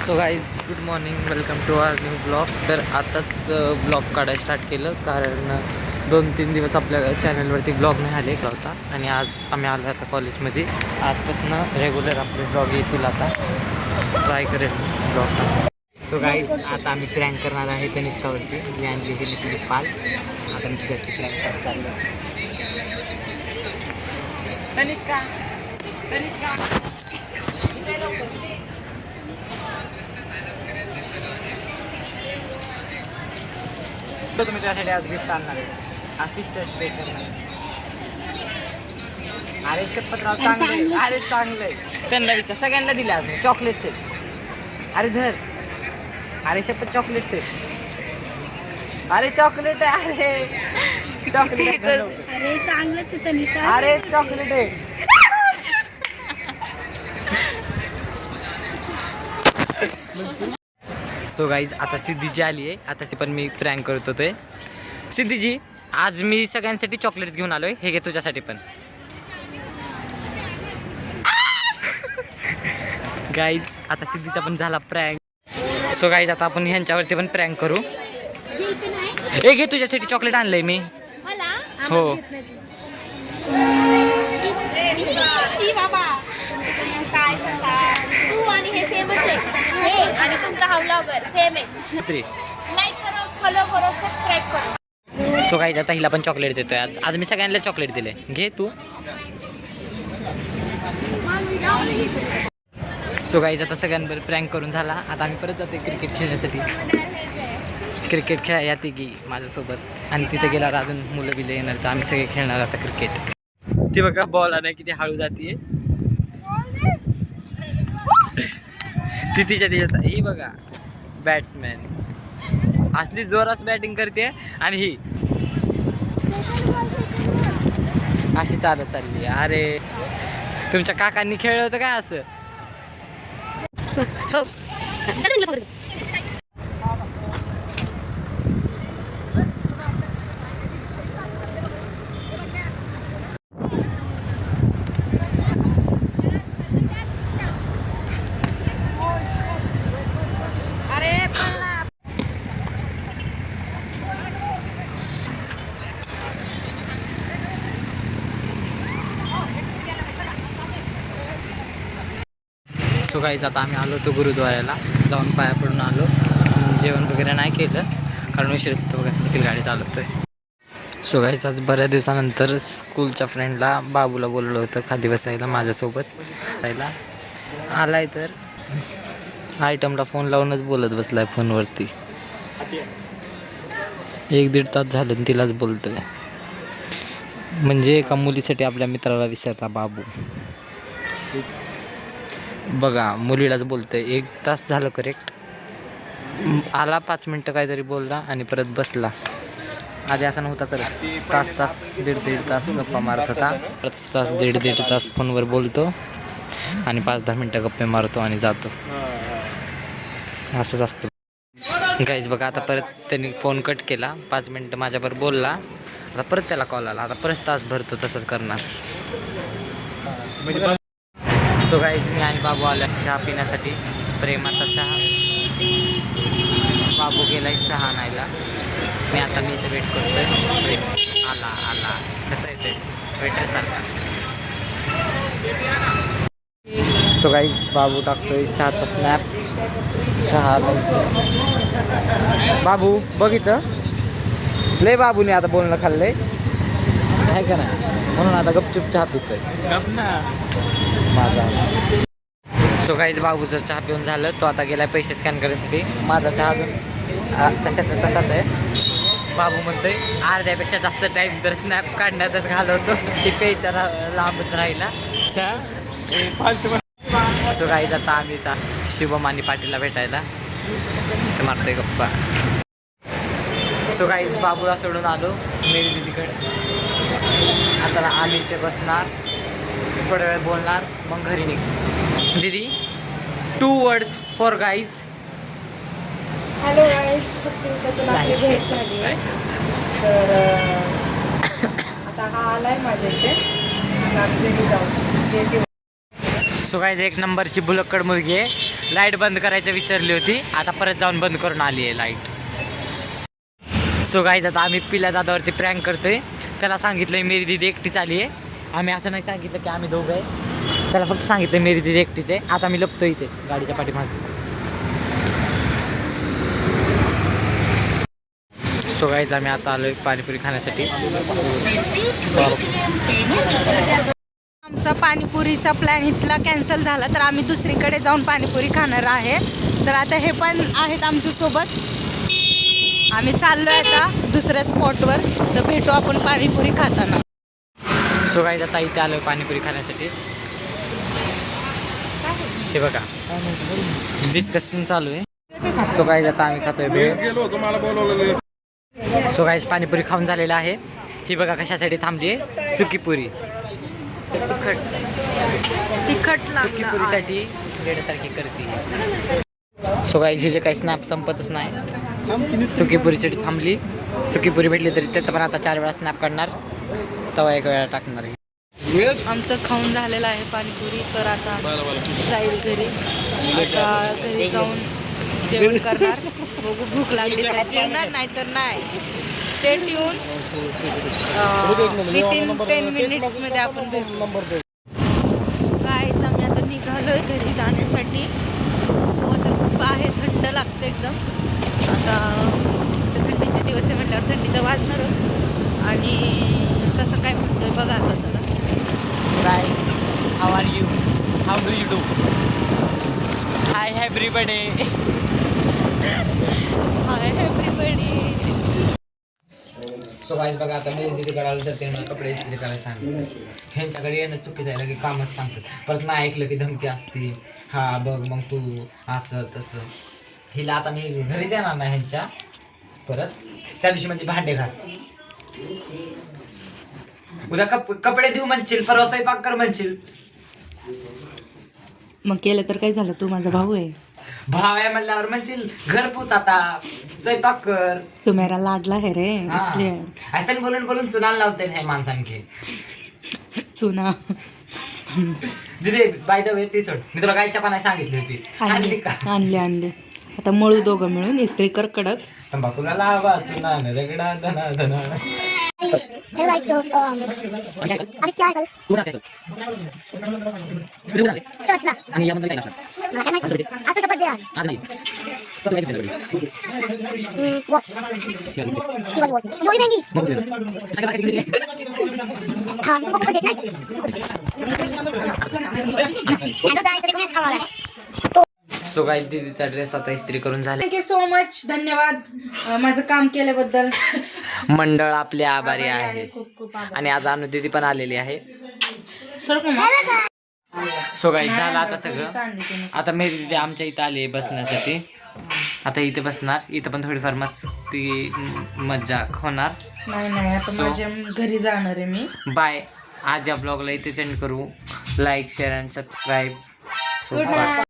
So guys good morning, welcome to our new blog. तर आताच blog काढायला start केलं कारण 2-3 दिवस आपल्या चॅनलवरती ब्लॉग नाही आले होता आणि आज आम्ही आलो आता कॉलेजमध्ये. आजपासून रेग्युलर आपले ब्लॉग येतील. आता ट्राय करेल ब्लॉग. सो गाईज आता आम्ही प्रँक करणार आहे तनिष्कावरती. मी आणली गेली तिची पाल. आता मी तिच्यावरती प्रँक चाललं. तनिष्का तो तुम्ही त्यासाठी आज गिफ्ट आणणार आहे. असिस्टंट पे करणार. अरे शपथराव चांगले, अरे चांगलं आहे. त्यांना विचार, सगळ्यांना दिले आज चॉकलेट्स आहेत. अरे धर, अरे शपथ चॉकलेट्स आहेत. अरे चॉकलेट आहे, अरे चॉकलेट. अरे चांगलंच आहे तनिष्का. अरे चॉकलेट आहे. सो गाईज आता सिद्धीजी आली आहे. आता पण मी प्रँक करत होते. सिद्धीजी आज मी सगळ्यांसाठी चॉकलेट्स घेऊन आलोय. हे घे तुझ्यासाठी पण. गाईज आता सिद्धीचा पण झाला प्रँक. सो गाईज आता आपण ह्यांच्यावरती पण प्रँक करू. हे घे तुझ्यासाठी चॉकलेट आणलंय मी. हो काय तू आणि हे सेमच आहे. हे आणि तुमचा हा व्लॉगर सेम आहे. लाईक करा, फॉलो करा, सबस्क्राईब करा. सो गाईज आता हिला पण चॉकलेट देतोय. आज मी सगळ्यांना चॉकलेट दिले. घे तू. सो गाईज आता सगळ्यांबरोबर प्रँक करून झाला. आता आम्ही परत जातो क्रिकेट खेळण्यासाठी. क्रिकेट खेळा या तिघी माझ्यासोबत आणि तिथे गेल्यावर अजून मुलं बिलं येणार. तर आम्ही सगळे खेळणार आता क्रिकेट. ती बघा बॉल आणाय किती हळू जातीये. ती तिच्यात ही बघा बॅट्समॅन असली जोरात बॅटिंग करते आणि ही अशी चालत चालली. अरे तुमच्या काकांनी खेळलं होतं काय असं. सो गाईज आता आम्ही आलो होतो गुरुद्वाऱ्याला. जाऊन पाया पडून आलो. जेवण वगैरे नाही केलं कारण उशीर बघा देखील गाडी चालवतोय. सो गाईज आज बऱ्याच दिवसानंतर स्कूलच्या फ्रेंडला बाबूला बोलवलं होतं खाली बसायला माझ्यासोबत राहायला. आलाय तर आयटमला फोन लावूनच बोलत बसलाय फोनवरती. 1-1.5 तास झालं तिलाच बोलतोय. म्हणजे एका मुलीसाठी आपल्या मित्राला विसरला बाबू. बघा मुलीलाच बोलतोय. 1 तास झालं करेक्ट. आला 5 मिनटं काहीतरी बोलला आणि परत बसला. आधी असं नव्हता करत. तास 1.5 तास गप्पा मारत होता. 1.5 तास फोनवर बोलतो आणि 5-10 मिनटं गप्पे मारतो आणि जातो. असंच असतं गाईज. बघा आता परत त्यांनी फोन कट केला. 5 मिनटं माझ्याबरोबर बोलला. आता परत त्याला कॉल आला. आता परत तास भरतो तसंच करणार. सो गाईज मी आणि बाबू आला चहा पिण्यासाठी. प्रेमाचा चहा. बाबू गेलाय चहा आणायला. मी इथे वेट करतोय. आला कसं येते वेटरसारखा. सो गाईज बाबू टाकतोय चहाचा स्नॅप. चहा बाबू बघितलं लय. बाबूने आता बोलणं खाल्लंय आहे का नाही म्हणून आता गपचूप चहा पितोय माझा. सो गाईज बाबूचं चहा पिऊन झालं. तो आता गेलाय पैसे स्कॅन करण्यासाठी. माझा चहा अजून तसाच आहे. बाबू म्हणतोय अर्ध्यापेक्षा जास्त टाईम तर स्नॅप काढण्यातच घालवतो. ती प्यायचा लांबच राहिला. सो गाईज आता आम्ही शुभम आणि पाटीलला भेटायला ते मारतोय गप्पा. सो गाईज बाबूला सोडून आलो मेरी दीदीकडे. आता आम्ही इथे बसणार, थोड्या वेळ बोलणार, मग घरी निघ. दीदी 2 words for guys. Hello guys, तुला आपली भेट झाली आहे. तर आता हा आलाय माझ्या इथे. आम्ही घरी जाऊ. सो गाईज एक नंबरची बुलक्कड मुलगी आहे. लाईट बंद करायचं विसरली होती, आता परत जाऊन बंद करून आली आहे लाईट. सो गाईज आता आम्ही पिल्या दादावरती प्रँक करतोय. त्याला सांगितलं मेरी दीदी एकटीच आली आहे. आम्ही असं नाही सांगितलं की आम्ही दोघं आहे, त्याला फक्त सांगितलं मेरी दीदी एकटीच आहे. आता मी लपतो इथे गाडीच्या पाठीमागे. सो गाईज आम्ही आता आलोय पाणीपुरी खाण्यासाठी. आमचा पाणीपुरीचा प्लॅन इथला कॅन्सल झाला, तर आम्ही दुसरीकडे जाऊन पाणीपुरी खाणार आहे. तर आता हे पण आहेत आमच्यासोबत. आम्ही चाललोय आता दुसऱ्या स्पॉटवर, तर भेटू आपण पाणीपुरी खाताना. सो गाईज आता इथे आलोय पाणीपुरी खाण्यासाठी. हे बघा डिस्कशन चालू आहे. सो गाईज आता आम्ही खातोय भेळ. सो गाईज पाणीपुरी खाऊन झालेला आहे. ही बघा कशासाठी थांबली आहे, सुकीपुरी. तिखट सुकीपुरीसाठी वेड्यासारखी करते. सो गाईज हिचे काही स्नॅप संपतच नाही. सुकीपुरीसाठी थांबली. सुकीपुरी भेटली तरी त्याचा पण आता 4 वेळा स्नॅप काढणार, तवा 1 वेळा टाकणार आहे. आमचं खाऊन झालेलं आहे पाणीपुरी. तर आता जाईल घरी. आता घरी जाऊन जेवण करणार. बघू भूक लागली तर जेवणार, नाही तर नाही. स्टेट येऊन विथिन 10 मिनिट्समध्ये आपण भेटू. गाईज आम्ही आता निघालोय घरी जाण्यासाठी. तर खूप आहे, थंड लागतं एकदम. आता थंडीचे दिवस आहे म्हटल्यावर थंडी तर वाजणारच. आणि असं काय म्हणतोय बघा आता. चला Guys, how are you? How do you do? Hi everybody. Hi everybody. So guys बघा आता मी तिथे कळालं तर ते मला कपडे इस्त्री करायला सांगितलं. ह्यांच्याकडे येणं चुकी जायला की कामच सांगतात. परत नाही ऐकलं की धमकी असते. हा बघ मग तू असं तसं. हिला आता मी घरी देणार नाही ह्यांच्या. परत त्या दिवशी म्हणजे भांडे घास, उद्या कपडे देऊ म्हणशील, परवा स्वयंपाक कर म्हणशील. मग केलं तर काय झालं, तू माझा भाऊ आहे. भाव आहे म्हणल्यावर म्हणशील घर पुस, आता स्वयंपाक कर. तू मेरा लाडला है रे, इसलिए. असं बोलून बोलून सुनायला लावते हे माणसांचे. चुना दिदे बाय द वे ते सोड, मी तुला गायच्या पानात सांगितली होती, आणली का? आणले. आता मळू दोघं मिळून इस्त्री कर कडक. तंबाखूला लावा चुना रगडा धना धना. I like to recycle. Church. आणि यामध्ये काय नसतं. After birthday. आज नाही Watch. Joy Bendy. So guys दीदीचा ड्रेस आता इस्त्री करून झाले. थँक्यू सो मच, धन्यवाद माझं काम केल्याबद्दल. मंडळ आपले आभारी आहे. खूप खूप आभार. आणि आज अनु दीदी पण आलेली आहे. सर सो गाईज झालं आता सगळं. आता मेरी दीदी आमच्या इथं आली बसण्यासाठी. आता इथे बसणार. इथं पण थोडीफार मस्ती मज्जा होणार. नाही आता माझ्या घरी जाणार आहे मी. बाय. आज या ब्लॉगला इथे सेंड करू. Like share and subscribe. Good night.